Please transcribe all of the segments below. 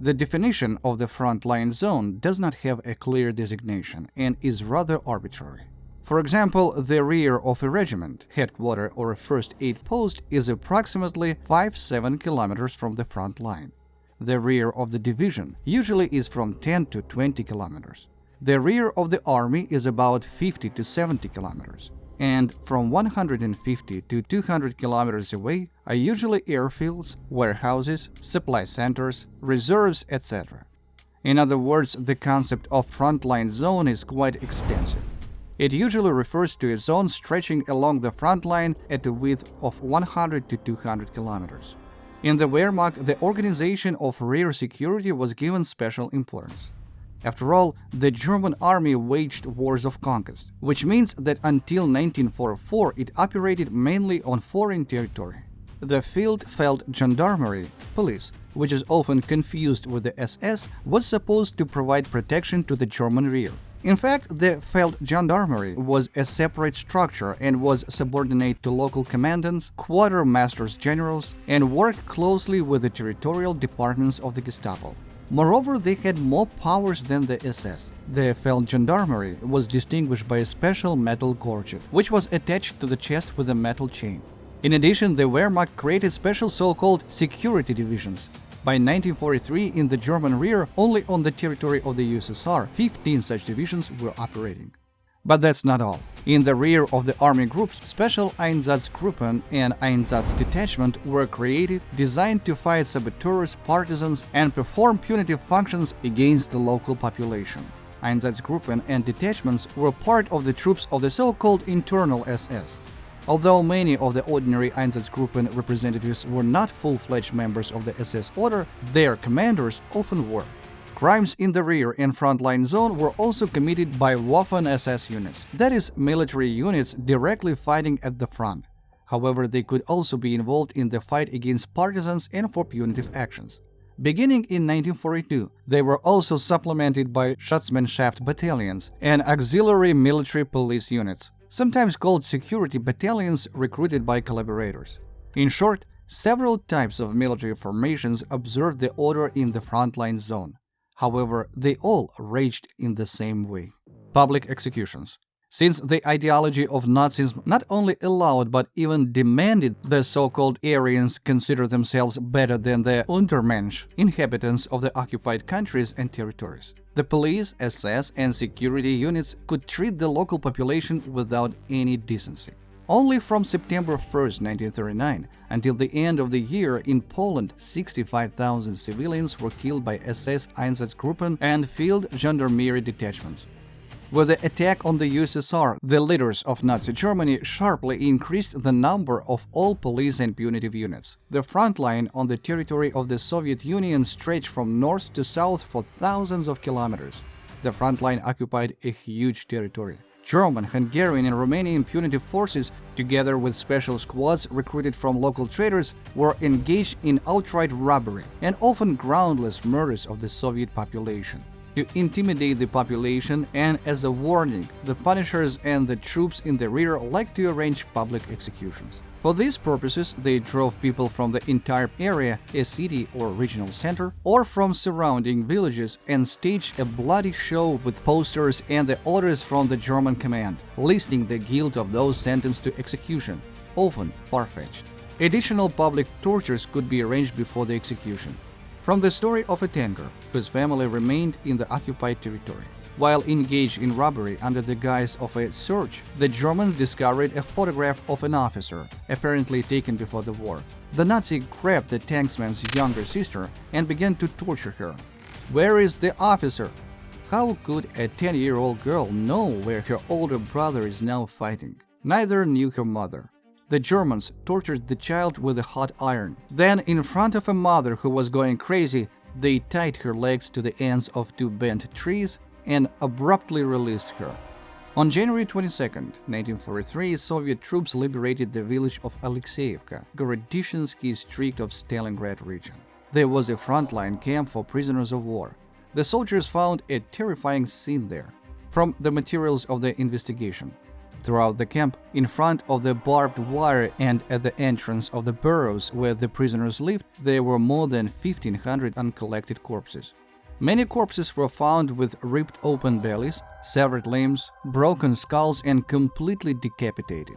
The definition of the frontline zone does not have a clear designation and is rather arbitrary. For example, the rear of a regiment, headquarters, or a first aid post is approximately 5-7 kilometers from the front line. The rear of the division usually is from 10 to 20 kilometers. The rear of the army is about 50 to 70 kilometers. And from 150 to 200 kilometers away are usually airfields, warehouses, supply centers, reserves, etc. In other words, the concept of frontline zone is quite extensive. It usually refers to a zone stretching along the front line at a width of 100 to 200 kilometers. In the Wehrmacht, the organization of rear security was given special importance. After all, the German army waged wars of conquest, which means that until 1944 it operated mainly on foreign territory. The Feld Gendarmerie, police, which is often confused with the SS, was supposed to provide protection to the German rear. In fact, the Feld Gendarmerie was a separate structure and was subordinate to local commandants, quartermasters generals, and worked closely with the territorial departments of the Gestapo. Moreover, they had more powers than the SS. The Feld Gendarmerie was distinguished by a special metal gorget, which was attached to the chest with a metal chain. In addition, the Wehrmacht created special so-called security divisions. By 1943, in the German rear, only on the territory of the USSR, 15 such divisions were operating. But that's not all. In the rear of the army groups, special Einsatzgruppen and Einsatzdetachment were created, designed to fight saboteurs, partisans, and perform punitive functions against the local population. Einsatzgruppen and detachments were part of the troops of the so-called internal SS. Although many of the ordinary Einsatzgruppen representatives were not full-fledged members of the SS order, their commanders often were. Crimes in the rear and frontline zone were also committed by Waffen-SS units, that is, military units directly fighting at the front. However, they could also be involved in the fight against partisans and for punitive actions. Beginning in 1942, they were also supplemented by Schatzmannschaft battalions and auxiliary military police units, sometimes called security battalions recruited by collaborators. In short, several types of military formations observed the order in the frontline zone. However, they all raged in the same way. Public executions. Since the ideology of Nazism not only allowed but even demanded the so-called Aryans consider themselves better than the Untermensch, inhabitants of the occupied countries and territories, the police, SS, and security units could treat the local population without any decency. Only from September 1, 1939, until the end of the year in Poland, 65,000 civilians were killed by SS Einsatzgruppen and Field Gendarmerie detachments. With the attack on the USSR, the leaders of Nazi Germany sharply increased the number of all police and punitive units. The front line on the territory of the Soviet Union stretched from north to south for thousands of kilometers. The front line occupied a huge territory. German, Hungarian, and Romanian punitive forces, together with special squads recruited from local traders, were engaged in outright robbery and often groundless murders of the Soviet population. To intimidate the population and as a warning, the punishers and the troops in the rear liked to arrange public executions. For these purposes, they drove people from the entire area, a city or regional center, or from surrounding villages and staged a bloody show with posters and the orders from the German command, listing the guilt of those sentenced to execution, often far-fetched. Additional public tortures could be arranged before the execution. From the story of a tanker whose family remained in the occupied territory. While engaged in robbery under the guise of a search, the Germans discovered a photograph of an officer, apparently taken before the war. The Nazi grabbed the tanksman's younger sister and began to torture her. Where is the officer? How could a 10-year-old girl know where her older brother is now fighting? Neither knew her mother. The Germans tortured the child with a hot iron. Then, in front of a mother who was going crazy, they tied her legs to the ends of two bent trees and abruptly released her. On January 22, 1943, Soviet troops liberated the village of Alexeyevka, Gorodishnsky district of Stalingrad region. There was a frontline camp for prisoners of war. The soldiers found a terrifying scene there. From the materials of the investigation, Throughout the camp, in front of the barbed wire and at the entrance of the burrows where the prisoners lived, there were more than 1,500 uncollected corpses. Many corpses were found with ripped open bellies, severed limbs, broken skulls, and completely decapitated.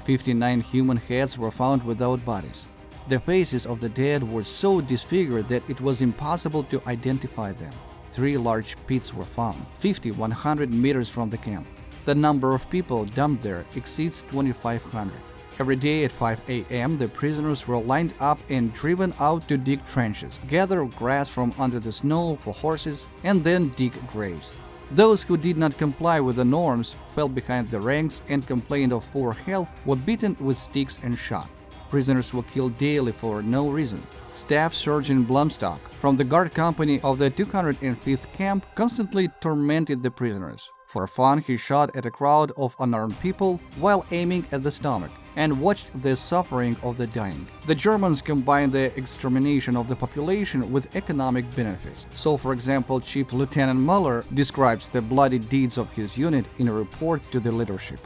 59 human heads were found without bodies. The faces of the dead were so disfigured that it was impossible to identify them. 3 large pits were found, 100 meters from the camp. The number of people dumped there exceeds 2,500. Every day at 5 a.m., the prisoners were lined up and driven out to dig trenches, gather grass from under the snow for horses, and then dig graves. Those who did not comply with the norms, fell behind the ranks, and complained of poor health were beaten with sticks and shot. Prisoners were killed daily for no reason. Staff Sergeant Blumstock from the guard company of the 205th camp constantly tormented the prisoners. For fun, he shot at a crowd of unarmed people while aiming at the stomach and watched the suffering of the dying. The Germans combined the extermination of the population with economic benefits. So, for example, Chief Lieutenant Muller describes the bloody deeds of his unit in a report to the leadership.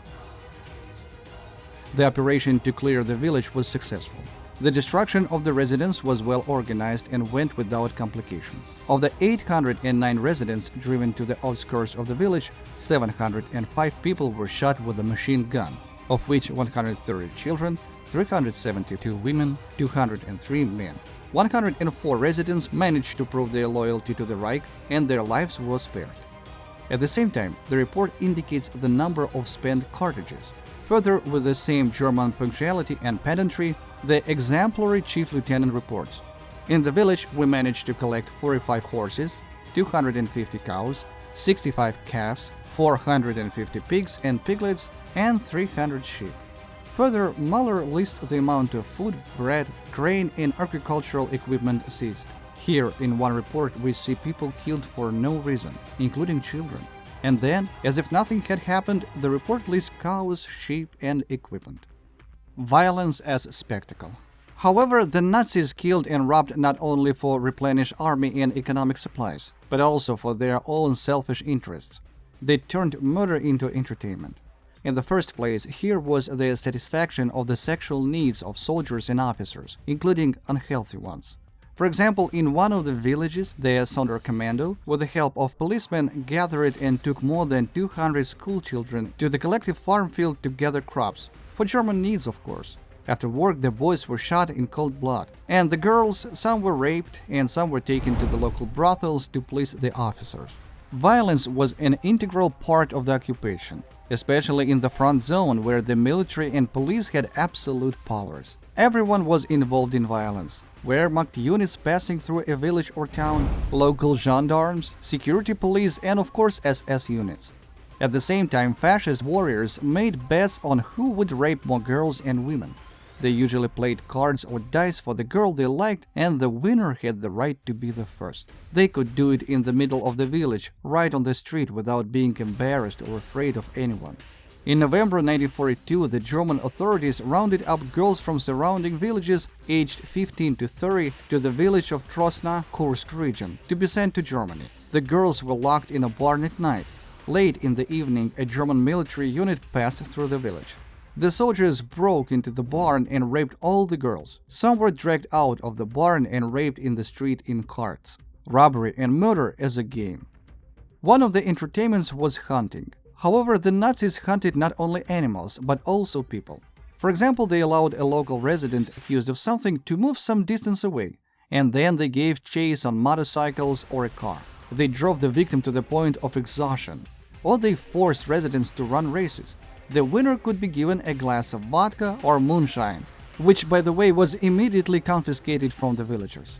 The operation to clear the village was successful. The destruction of the residence was well organized and went without complications. Of the 809 residents driven to the outskirts of the village, 705 people were shot with a machine gun, of which 130 children, 372 women, 203 men. 104 residents managed to prove their loyalty to the Reich, and their lives were spared. At the same time, the report indicates the number of spent cartridges. Further, with the same German punctuality and pedantry, the exemplary Chief Lieutenant reports, "In the village, we managed to collect 45 horses, 250 cows, 65 calves, 450 pigs and piglets, and 300 sheep." Further, Muller lists the amount of food, bread, grain, and agricultural equipment seized. Here, in one report, we see people killed for no reason, including children. And then, as if nothing had happened, the report lists cows, sheep, and equipment. Violence as spectacle. However, the Nazis killed and robbed not only for replenish army and economic supplies, but also for their own selfish interests. They turned murder into entertainment. In the first place, here was the satisfaction of the sexual needs of soldiers and officers, including unhealthy ones. For example, in one of the villages, the Sonderkommando, with the help of policemen, gathered and took more than 200 school children to the collective farm field to gather crops. For German needs, of course. After work, the boys were shot in cold blood. And the girls, some were raped, and some were taken to the local brothels to please the officers. Violence was an integral part of the occupation, especially in the front zone, where the military and police had absolute powers. Everyone was involved in violence. Wehrmacht units passing through a village or town, local gendarmes, security police, and of course SS units. At the same time, fascist warriors made bets on who would rape more girls and women. They usually played cards or dice for the girl they liked, and the winner had the right to be the first. They could do it in the middle of the village, right on the street, without being embarrassed or afraid of anyone. In November 1942, the German authorities rounded up girls from surrounding villages aged 15 to 30 to the village of Trosna, Kursk region, to be sent to Germany. The girls were locked in a barn at night. Late in the evening, a German military unit passed through the village. The soldiers broke into the barn and raped all the girls. Some were dragged out of the barn and raped in the street in carts. Robbery and murder as a game. One of the entertainments was hunting. However, the Nazis hunted not only animals, but also people. For example, they allowed a local resident accused of something to move some distance away, and then they gave chase on motorcycles or a car. They drove the victim to the point of exhaustion, or they forced residents to run races. The winner could be given a glass of vodka or moonshine, which, by the way, was immediately confiscated from the villagers.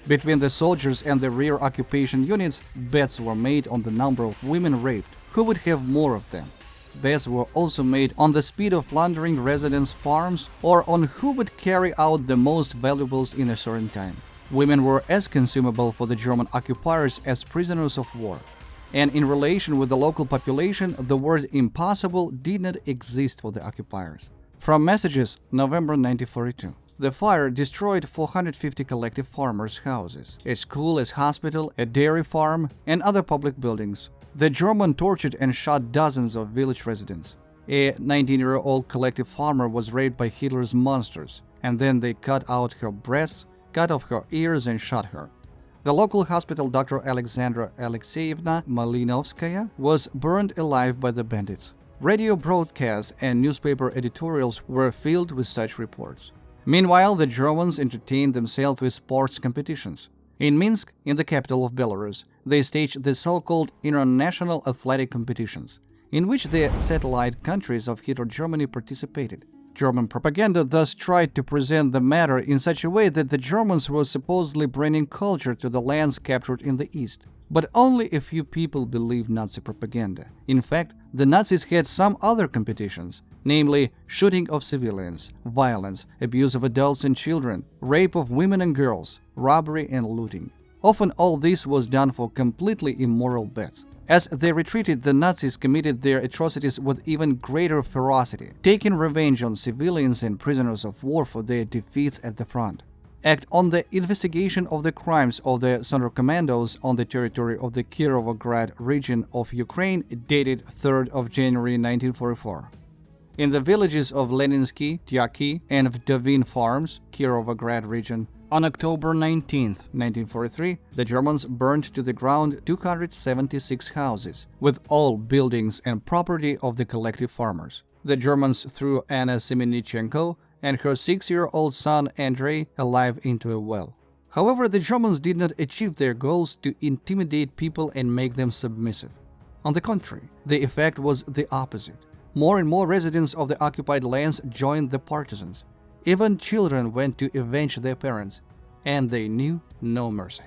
Between the soldiers and the rear occupation units, bets were made on the number of women raped, who would have more of them. Bets were also made on the speed of plundering residents' farms or on who would carry out the most valuables in a certain time. Women were as consumable for the German occupiers as prisoners of war. And in relation with the local population, the word impossible did not exist for the occupiers. From messages, November 1942. The fire destroyed 450 collective farmers' houses, a school, a hospital, a dairy farm, and other public buildings. The German tortured and shot dozens of village residents. A 19-year-old collective farmer was raped by Hitler's monsters, and then they cut out her breasts, cut off her ears, and shot her. The local hospital Dr. Alexandra Alexeyevna Malinovskaya was burned alive by the bandits. Radio broadcasts and newspaper editorials were filled with such reports. Meanwhile, the Germans entertained themselves with sports competitions. In Minsk, in the capital of Belarus, they staged the so-called international athletic competitions, in which the satellite countries of Hitler Germany participated. German propaganda thus tried to present the matter in such a way that the Germans were supposedly bringing culture to the lands captured in the East. But only a few people believed Nazi propaganda. In fact, the Nazis had some other competitions, namely shooting of civilians, violence, abuse of adults and children, rape of women and girls, robbery and looting. Often all this was done for completely immoral bets. As they retreated, the Nazis committed their atrocities with even greater ferocity, taking revenge on civilians and prisoners of war for their defeats at the front. Act on the investigation of the crimes of the Sonderkommandos on the territory of the Kirovograd region of Ukraine, dated 3rd of January 1944. In the villages of Leninsky, Tyaki, and Vdovin farms, Kirovograd region, on October 19, 1943, the Germans burned to the ground 276 houses, with all buildings and property of the collective farmers. The Germans threw Anna Semenichenko and her 6-year-old son Andrei alive into a well. However, the Germans did not achieve their goals to intimidate people and make them submissive. On the contrary, the effect was the opposite. More and more residents of the occupied lands joined the partisans. Even children went to avenge their parents, and they knew no mercy.